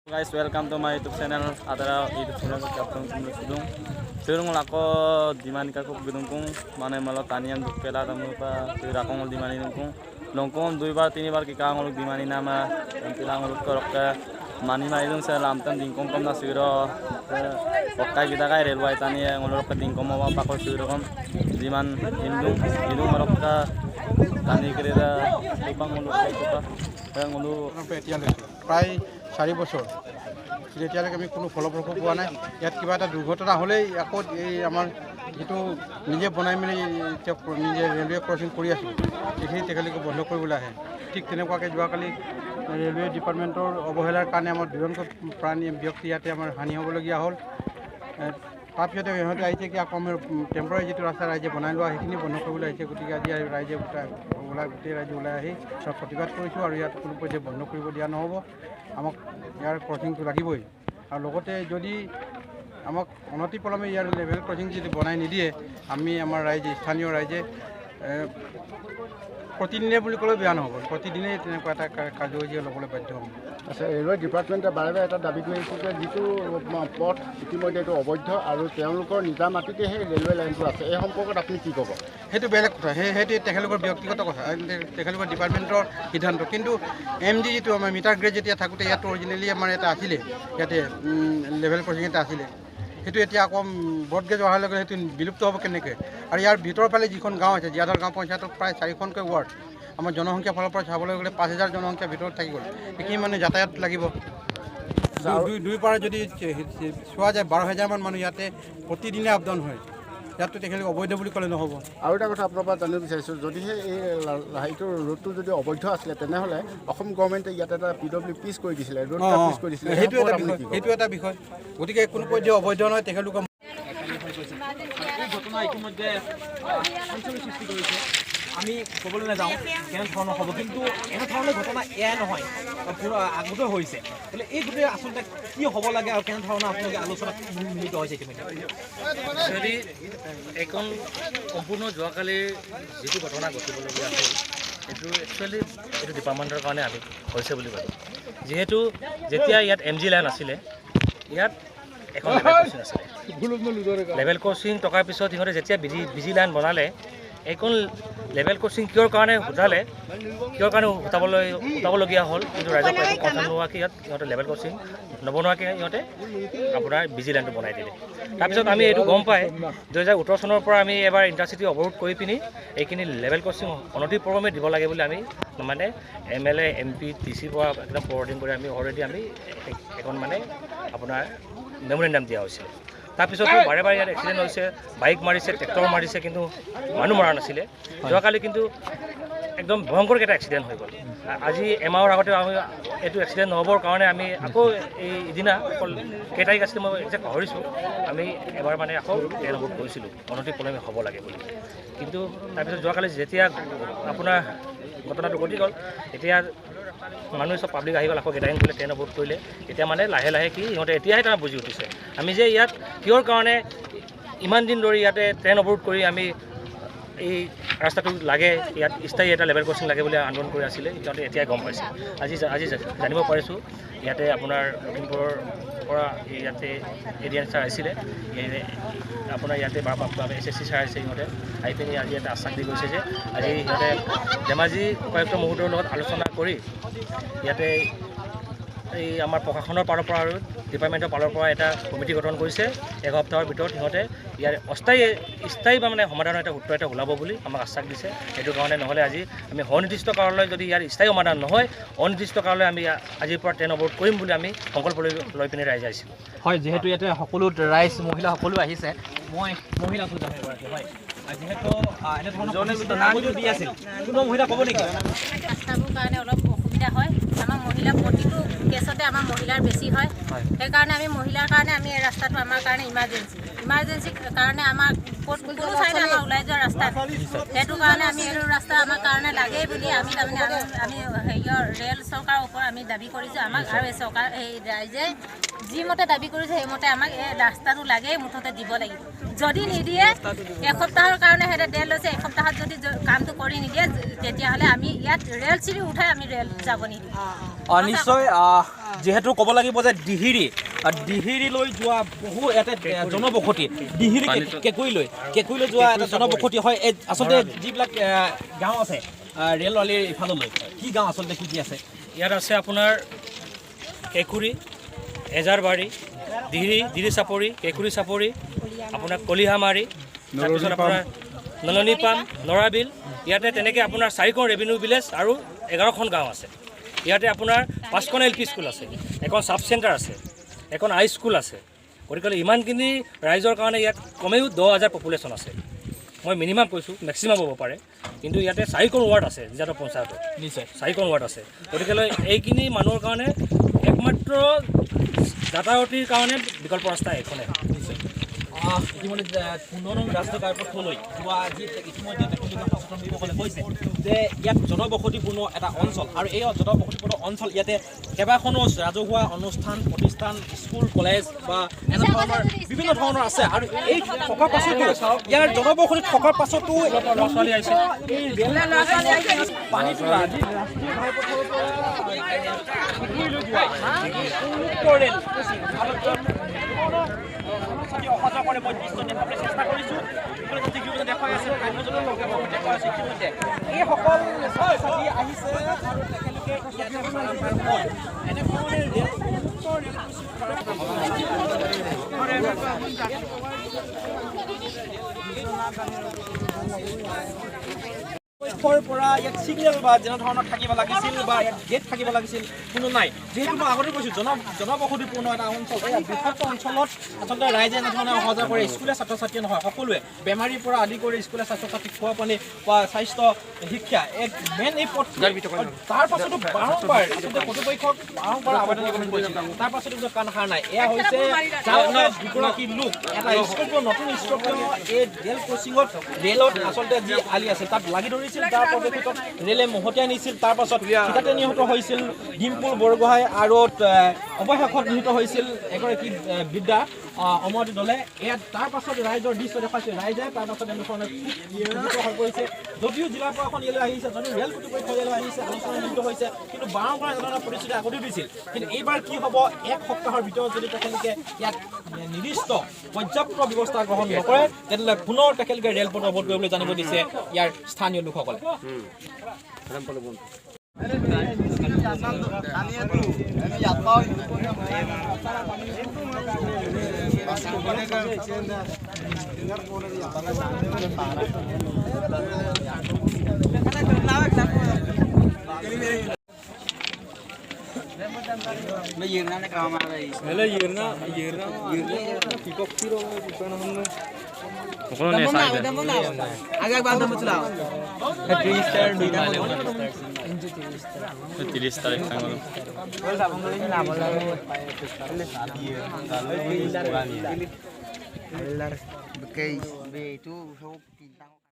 Guys, welcome to my YouTube channel. Ada YouTube channel ko kapung sudung. Sudung lako di mana ko gedung kung mana malo tanian bukela tamu pa sira kong di mana kung longkong 2 bar 3 bar kita ngolok di mana nama tilang ngolok korok ke mani mai dong saya lamtan dingkong kom na siro okai kita kai railway tani ngolok ke dingkong mau apa ko siro kom di man hindung ngolok ke tani kereta ipang ngolok ke pa ngolok প্ৰায় 4 বছৰ যেতিয়ালৈকে আমি কোনো ফলপ্ৰসূ পোৱা নাই। ইয়াত কিবা এটা দুৰ্ঘটনা হ'লেই আকৌ এই আমাৰ যিটো নিজে বনাই মেলি নিজে ৰেলৱে ক্ৰচিং কৰি আছোঁ সেইখিনি তেখেতলোকে বন্ধ কৰিবলৈ আহে। ঠিক তেনেকুৱাকৈ যোৱাকালি ৰেলৱে ডিপাৰ্টমেণ্টৰ অৱহেলাৰ কাৰণে আমাৰ দুজনকৈ প্ৰাণী ব্যক্তি ইয়াতে আমাৰ হানি হ'বলগীয়া হ'ল। তাৰপিছতে ইহঁতে আহিছে কি আকৌ আমাৰ টেম্পৰাৰী যিটো ৰাস্তা ৰাইজে বনাই লোৱা সেইখিনি বন্ধ কৰিবলৈ আহিছে। গতিকে আজি ৰাইজে গোটেই ৰাইজে ওলাই আহি চব প্ৰতিবাদ কৰিছোঁ আৰু ইয়াত কোনো পৰ্যায়ে বন্ধ কৰিব দিয়া নহ'ব। আমাক ইয়াৰ ক্ৰচিংটো লাগিবই আৰু লগতে যদি আমাক অনতিপলমে ইয়াৰ লেভেল ক্ৰচিং যদি বনাই নিদিয়ে আমি আমাৰ ৰাইজে স্থানীয় ৰাইজে প্ৰতিদিনে বুলি ক'লেও বেয়া নহ'ব, প্ৰতিদিনেই তেনেকুৱা এটা কাৰ্যসূচী ল'বলৈ বাধ্য হ'ম। আচ্ছা, ৰেলৱে ডিপাৰ্টমেণ্টে বাৰে বাৰে এটা দাবী কৰি আহিছে যে যিটো পথ ইতিমধ্যে এইটো অবৈধ আৰু তেওঁলোকৰ নিজা মাটিতে সেই ৰেলৱে লাইনটো আছে, এই সম্পৰ্কত আপুনি কি ক'ব? সেইটো বেলেগ কথা, সেইটো তেখেতলোকৰ ব্যক্তিগত কথা, তেখেতলোকৰ ডিপাৰ্টমেণ্টৰ সিদ্ধান্ত। কিন্তু MD যিটো আমাৰ মিটাৰ গ্ৰেড যেতিয়া থাকোঁতে ইয়াত অৰিজিনেলি আমাৰ এটা আছিলে, ইয়াতে লেভেল ক্ৰচিং এটা আছিলে, সেইটো এতিয়া আকৌ ব্ৰড গেজ অহাৰ লগে সেইটো বিলুপ্ত হ'ব কেনেকৈ? আৰু ইয়াৰ ভিতৰৰ ফালে যিখন গাঁও আছে জীয়াধল গাঁও পঞ্চায়তত প্ৰায় 4খনকৈ ৱাৰ্ড, আমাৰ জনসংখ্যাৰ ফালৰ পৰা চাবলৈ গ'লে 5000 জনসংখ্যাৰ ভিতৰত থাকি গ'ল। এইখিনি মানে যাতায়াত লাগিব। দুই পৰা যদি চোৱা যায় 12000মান মানুহ ইয়াতে প্ৰতিদিনে আপ ডাউন হয়। ইয়াততো তেখেতলোকে অবৈধ বুলি ক'লে নহ'ব। আৰু এটা কথা আপোনাৰ পৰা জানিব বিচাৰিছোঁ, যদিহে এই এইটো ৰোডটো যদি অবৈধ আছিলে তেনেহ'লে অসম গভৰ্ণমেণ্টে ইয়াত এটা PW পিচ কৰি দিছিলে, ৰোড পিচ কৰি দিছিলে, সেইটো এটা বিষয়। গতিকে কোনো পৰ্যায়ে অবৈধ নহয় তেখেতলোকৰ ঘটনা ইতিমধ্যে সৃষ্টি কৰিছে। আমি ক'বলৈ নাযাওঁ কেনেধৰণৰ হ'ব, কিন্তু এনেধৰণৰ ঘটনা এয়াই নহয়, পুৰা আগতে হৈছে। গতিকে এই গোটেই আচলতে কি হ'ব লাগে আৰু কেনেধৰণৰ আপোনালোকে আলোচনাত মিলিত হৈছে ইতিমধ্যে? একচুৱেলি এইখন সম্পূৰ্ণ যোৱাকালিৰ যিটো ঘটনা ঘটিবলগীয়া হ'ল সেইটো একচুৱেলি এইটো ডিপাৰ্টমেণ্টৰ কাৰণে আমি হৈছে বুলি ভাবোঁ। যিহেতু যেতিয়া ইয়াত MG লাইন আছিলে, ইয়াত এখন লেভেল ক্ৰচিং আছিলে। লেভেল ক্ৰচিং থকাৰ পিছত সিহঁতে যেতিয়া বিজি লাইন বনালে, এইখন লেভেল ক্ৰচিং কিয়ৰ কাৰণে উঠাবলগীয়া হ'ল, কিন্তু ৰাইজক একো কথা নোহোৱাকৈ সিহঁতে লেভেল ক্ৰচিং নবনোৱাকৈ সিহঁতে আপোনাৰ বিজি লাইনটো বনাই দিলে। তাৰপিছত আমি এইটো গম পাই 2018 চনৰ পৰা আমি এবাৰ ইণ্টাৰচিটি অৱৰোধ কৰি পিনি এইখিনি লেভেল ক্ৰচিং অনতিপলমে দিব লাগে বুলি আমি মানে MLA MP DC পৰা একদম ফৰৱাৰ্ডিং কৰি আমি অলৰেডি এখন মানে আপোনাৰ মেমৰেণ্ডাম দিয়া হৈছিলে। তাৰপিছতো বাৰে বাৰে ইয়াত এক্সিডেণ্ট হৈছে, বাইক মাৰিছে, ট্ৰেক্টৰ মাৰিছে, কিন্তু মানুহ মৰা নাছিলে। যোৱাকালি কিন্তু একদম ভয়ংকৰকৈ এটা এক্সিডেণ্ট হৈ গ'ল। আজি এমাহৰ আগতে আমি এইটো এক্সিডেণ্ট নহ'বৰ কাৰণে আমি আকৌ এইদিনা অকল কেই তাৰিখ আছিলে মই একজেক্ট পাহৰিছোঁ, আমি এবাৰ মানে আকৌ ট্ৰেইন অৱৰোধ কৰিছিলোঁ অনতিপলমে হ'ব লাগে বুলি। কিন্তু তাৰপিছত যোৱাকালি যেতিয়া আপোনাৰ ঘটনাটো ঘটি গ'ল, এতিয়া মানুহে চব পাব্লিক আহি গ'ল, আকৌ গেডাৰিং কৰিলে, ট্ৰেইন অৱৰোধ কৰিলে। এতিয়া মানে লাহে লাহে কি সিহঁতে এতিয়াহে তাৰ বুজি উঠিছে আমি যে ইয়াত কিহৰ কাৰণে ইমান দিন ধৰি ইয়াতে ট্ৰেইন অৱৰোধ কৰি আমি এই ৰাস্তাটো লাগে, ইয়াত স্থায়ী এটা লেভেল ক্ৰচিং লাগে বুলি আন্দোলন কৰি আছিলে। সিহঁতে এতিয়াই গম পাইছে। আজি জানিব পাৰিছোঁ ইয়াতে আপোনাৰ লখিমপুৰৰ পৰা ইয়াতে ADN ছাৰ আহিছিলে, আপোনাৰ ইয়াতে বাৰপ্ৰাপ্ত SSC ছাৰ আহিছে। সিহঁতে আহি পিনি আজি এটা আশ্বাস দি গৈছে যে আজি সিহঁতে ধেমাজি উপায়ুক্ত মহোদয়ৰ লগত আলোচনা কৰি ইয়াতে এই আমাৰ প্ৰশাসনৰ ফালৰ পৰা আৰু ডিপাৰ্টমেণ্টৰ ফালৰ পৰা এটা কমিটি গঠন কৰিছে। 1 সপ্তাহৰ ভিতৰত সিহঁতে ইয়াৰ স্থায়ী বা মানে সমাধানৰ এটা সূত্ৰ এটা ওলাব বুলি আমাক আশ্বাস দিছে। সেইটো কাৰণে নহ'লে আজি আমি অনিৰ্দিষ্ট কাললৈ যদি ইয়াৰ স্থায়ী সমাধান নহয়, অনিৰ্দিষ্ট কাললৈ আমি আজিৰ পৰা ট্ৰেইন অৱৰোধ কৰিম বুলি আমি সংকল্প লৈ পিনি ৰাইজ আহিছিলোঁ। হয়, যিহেতু ইয়াতে সকলো ৰাইজ মহিলা সকলো আহিছে, মই মহিলাটো জানিব পাৰিছোঁ। হয়, যিহেতু এনেধৰণৰ দি আছিল, কোনো মহিলা ক'ব নেকি? ৰাস্তাবোৰ কাৰণে অলপ অসুবিধা হয়। আমাৰ মহিলা প্ৰতিটো কেছতে আমাৰ মহিলাৰ বেছি হয়। সেইকাৰণে আমি মহিলাৰ কাৰণে আমি এই ৰাস্তাটো আমাৰ কাৰণে ইমাৰ্জেঞ্চি কাৰণে আমাৰ কোনো চাইডে আমাৰ ওলাই যোৱা ৰাস্তা, সেইটো কাৰণে আমি এইটো ৰাস্তা আমাৰ কাৰণে লাগেই বুলি আমি তাৰমানে আমি হেৰিয়ৰ ৰেল চৰকাৰৰ ওপৰত আমি দাবী কৰিছোঁ আমাক, আৰু এই চৰকাৰ এই ৰাইজে যিমতে দাবী কৰিছে সেইমতে আমাক এই ৰাস্তাটো লাগেই, মুঠতে দিব লাগিব। যদি নিদিয়ে 1 সপ্তাহৰ কাৰণে সিহঁতে ডেট লৈছে, 1 সপ্তাহত যদি কামটো কৰি নিদিয়ে তেতিয়াহ'লে আমি ইয়াত ৰেল চিৰি উঠাই আমি ৰেল যাব নিদিওঁ। নিশ্চয় যিহেতু ক'ব লাগিব যে ডিহিৰিলৈ যোৱা বহু এটা জনবসতি ডিহিৰি কেঁকুৰিলৈ যোৱা এটা জনবসতি হয়। এই আচলতে যিবিলাক গাঁও আছে ৰেল আলিৰ ইফাললৈ কি গাঁও আচলতে কি আছে? ইয়াত আছে আপোনাৰ কেঁকুৰি, এজাৰবাৰী, দিৰি চাপৰি, কেঁকুৰি চাপৰি, আপোনাৰ কলিহামাৰী, তাৰপিছত আপোনাৰ নলনী পাম, নৰাবিল। ইয়াতে তেনেকৈ আপোনাৰ 4খন ৰেভিনিউ ভিলেজ আৰু 11খন গাঁও আছে। ইয়াতে আপোনাৰ 5খন LP স্কুল আছে, এখন চাব চেণ্টাৰ আছে, এখন হাই স্কুল আছে। গতিকে ইমানখিনি ৰাইজৰ কাৰণে ইয়াত কমেও 10,000 পপুলেশ্যন আছে। মই মিনিমাম কৈছোঁ, মেক্সিমাম হ'ব পাৰে, কিন্তু ইয়াতে 4খন ৱাৰ্ড আছে জিজাতৰ পঞ্চায়তত। নিশ্চয় 4খন ৱাৰ্ড আছে। গতিকে এইখিনি মানুহৰ কাৰণে একমাত্ৰ যাতায়তীৰ কাৰণে বিকল্প ৰাস্তা এইখনে। ইতিমধ্যে 15 নং ৰাষ্ট্ৰীয় ঘাইপথলৈ যোৱা যি ইতিমধ্যে তেখেতলোকে সচেতন লোকসকলে কৈছে যে ইয়াত জনবসতিপূৰ্ণ এটা অঞ্চল আৰু এই জনবসতিপূৰ্ণ অঞ্চল ইয়াতে কেইবাখনো ৰাজহুৱা অনুষ্ঠান প্ৰতিষ্ঠান স্কুল কলেজ বা এনে ধৰণৰ বিভিন্ন ধৰণৰ আছে আৰু এই থকাৰ পাছতো ইয়াৰ জনবসতি থকাৰ পাছতো ল'ৰা ছোৱালী আহিছে এই পানী তোলা যি ৰাষ্ট্ৰীয় ঘাইপথৰ পৰা ৰেল অহা কৰে মই দৃশ্য দেখাবলৈ চেষ্টা কৰিছোঁ। দেখুৱাই আছে এইসকল ছাত্ৰী আহিছে আৰু তেখেতলোকে এনেধৰণে পৰা ইয়াত ছিগনেল বা যেনে ধৰণৰ থাকিব লাগিছিল বা ইয়াত গেট থাকিব লাগিছিল কোনো নাই। যিহেতু মই আগতে কৈছোঁ জনবসতিপূৰ্ণ এটা অঞ্চল, এই বৃহৎ অঞ্চলত আচলতে ৰাইজে এনেধৰণে অহা যোৱা কৰে। স্কুলীয়া ছাত্ৰ ছাত্ৰী নহয়, সকলোৱে বেমাৰীৰ পৰা আদি কৰি স্কুলীয়া ছাত্ৰ ছাত্ৰী খোৱা পানী বা স্বাস্থ্য শিক্ষা এক মেইন এই পথ। তাৰ পাছতো বাৰম্বাৰ আচলতে কৰ্তৃপক্ষক বাৰম্বাৰ আবেদন কৰিছিল, তাৰ পাছতো কাণ সাৰ নাই। এয়া হৈছে দুগৰাকী লোক এটা স্কৰ্পিঅ নতুন স্কৰ্পিঅ এই ৰেল ক্ৰচিঙত ৰেলত আচলতে যি আলি আছে তাত লাগি ধৰিছিল। তাৰ পৰিপ্ৰেক্ষিতত ৰেলে মহতিয়াই নিছিল। তাৰ পাছত থিতাতে নিহত হৈছিল ডিম্পুল বৰগোহাঁই আৰু অৱশেষত নিহত হৈছিল এগৰাকী বৃদ্ধা অমৰতি দলে। এয়া তাৰ পাছত ৰাইজৰ দৃশ্য দেখুৱাইছে। ৰাইজে তাৰ পাছত এনেধৰণে হৈ পৰিছে। যদিও জিলা প্ৰশাসন ইয়ালৈ আহিছে, যদিও ৰেল কৰ্তৃপক্ষ ইয়ালৈ আহিছে, আলোচনা মিলিত হৈছে, কিন্তু বাৰম্বাৰ এনেধৰণৰ প্ৰতিশ্ৰুতি আগতেও দিছিল। কিন্তু এইবাৰ কি হ'ব, এক সপ্তাহৰ ভিতৰত যদি তেখেতলোকে ইয়াত নিৰ্দিষ্ট পৰ্যাপ্ত ব্যৱস্থা গ্ৰহণ নকৰে তেনেহ'লে পুনৰ তেখেতলোকে ৰেলপথ অৱৰোধ কৰিবলৈ জানিব দিছে ইয়াৰ স্থানীয় লোকসকলে।